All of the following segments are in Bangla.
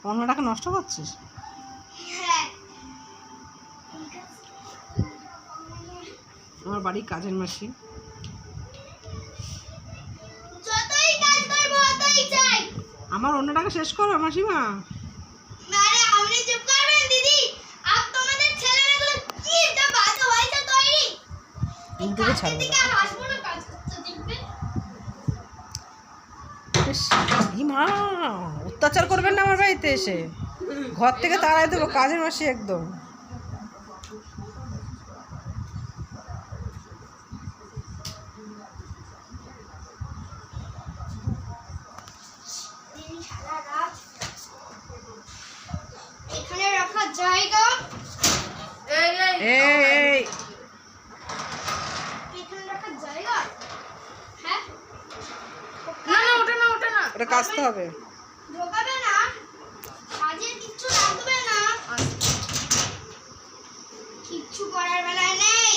অন্যটাকে নষ্ট করছিস? আমার বাড়ির কাজের মাসি। আমার অন্যটাকে শেষ করো মাসিমা। ইউটিউবে ছাড়বো। মা অত্যাচার করবেন না আমার বাড়িতে এসে, ঘর থেকে তাড়াই দেবো কাজের মাসি একদম। এখানে রাখা জায়গা এই এখানে রাখা জায়গা। হ্যাঁ ওটা কাচতে হবে। ঢোকাবে না, কাজে কিচ্ছু রাখবে না, কিচ্ছু করার বেলায় নেই।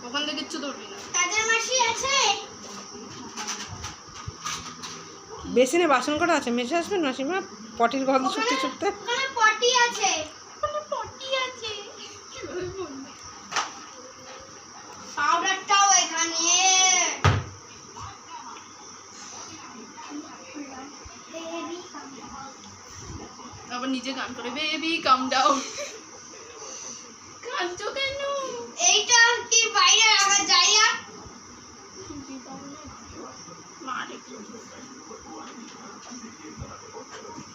ওখান থেকে কিচ্ছু ধরবি না। কাজের মাসি আছে। বেসিনে বাসন কটা আছে, মেজে আসবেন মাসিমা পটির গন্ধ ছুটতে ছুটতে। ওখানে পটি আছে, ওখানে পটি আছে। পাউডারটাও এখানে। আবার নিজে গান করে বেবি কাম ডাউন। কাঁদছো কেন? এইটা কি বাইরে রাখা জায়গা?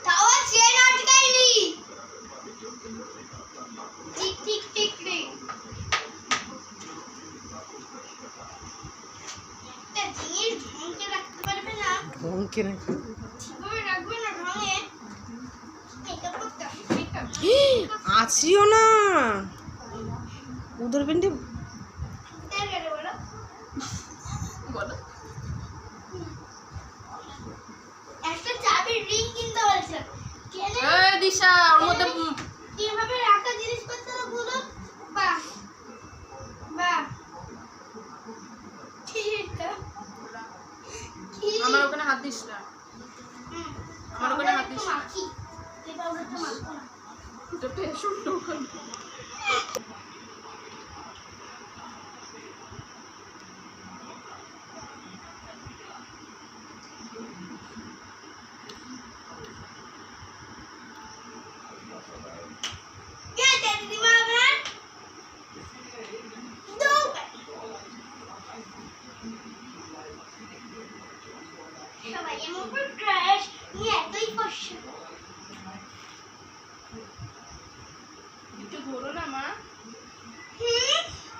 তাও চেন আটকাইনি। টিক টিক টিক টিক। একটা জিনিস ঢঙ্গে রাখতে পারবে না। ঢঙ্কে নাকি? ঠিকভাবে রাখবে না ঢঙ্গে। এটা করতে আছিও না উদর পিন্ডি। বলো। একটা চাবির রিং কিনতে বলেছিলাম। এই দিশা ওর মধ্যে কিভাবে রাখা জিনিসপত্রগুলো? বাহ বাহ, আমার ওখানে হাত দিস না। আমার ওখানে হাত দিস না। মাখি এই পাউডারটা মাখো না। এটা টেনশন ওখানে। একটু ঘোরো না মা,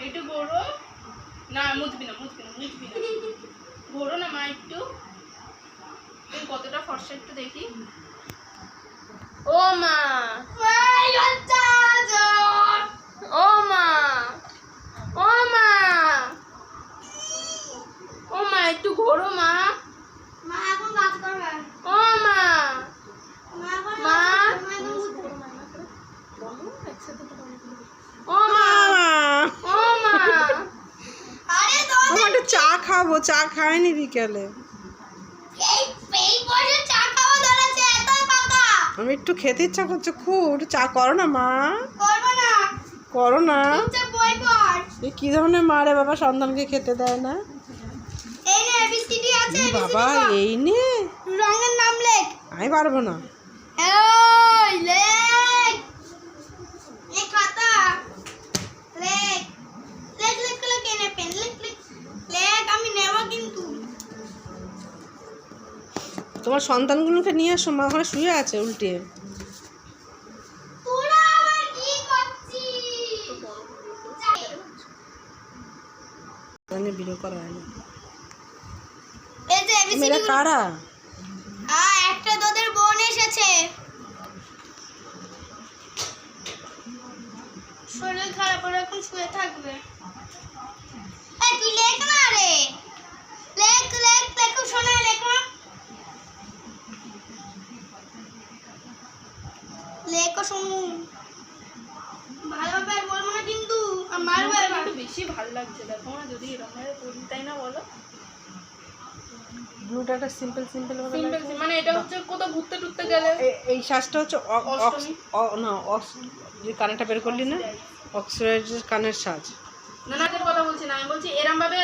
একটু ঘোরো না। মুছবি না মুছবি না মুছবি না, ঘোরো না মা একটু। তুমি কতটা ফর্সা একটু দেখি। ও মা, ও মা, ও মা, ও মা একটু ঘোরো মা। মা এখন কাজ করবে। ও মা, মা এখন মা, ও মা, ও মা। আরে তো আমার একটু চা খাবো, চা খাইনি বিকেলে। এই বয়সে চা খাওয়া ধরেছে এত পাকা। আমি একটু খেতে ইচ্ছা করছে খুব, একটু চা করো না মা। করবো না, করো না। চুপচাপ বই পড়। এ কি ধরনের মা রে বাবা, সন্তানকে খেতে দেয় না। এই নে এবিসিডি আছে। ই বাবা এই নে, রঙের নাম লেখ। আমি পারবো না। এই লেখ, এই খাতা লেখ, লেখ লেখ লেখ, এনে পেন লেখ লেখ লেখ। আমি নেব কিন্তু। তোমার সন্তানগুলোকে নিয়ে আসো, মা ওখানে শুয়ে আছে উল্টে। তোরা আবার কি করছিস? ভিডিও করা হয়নি। এই যে এবিসিডি মেয়েরা কারা? একটা তোদের বোন এসেছে। শরীর খারাপ, ওরা এখন শুয়ে থাকবে। এই তুই লেখ না রে, লেখ লেখ লেখ, শোনা লেখো লেখো শুনু। ভালোভাবে বলবো না কিন্তু, মারবো এবার। একটু বেশি ভালো লাগছে দেখো না, যদি এরকম ভাবে করি তাই না বলো। ব্লুটা একটা সিম্পল সিম্পল সিম্পল মানে এটা হচ্ছে কোথাও ঘুরতে টুরতে গেলে এই সাজটা হচ্ছে অষ্টমী? না যে কানেরটা বের করলি না অক্সফোর্ডের কানের সাজ। না না এর কথা বলছি না, আমি বলছি এরম ভাবে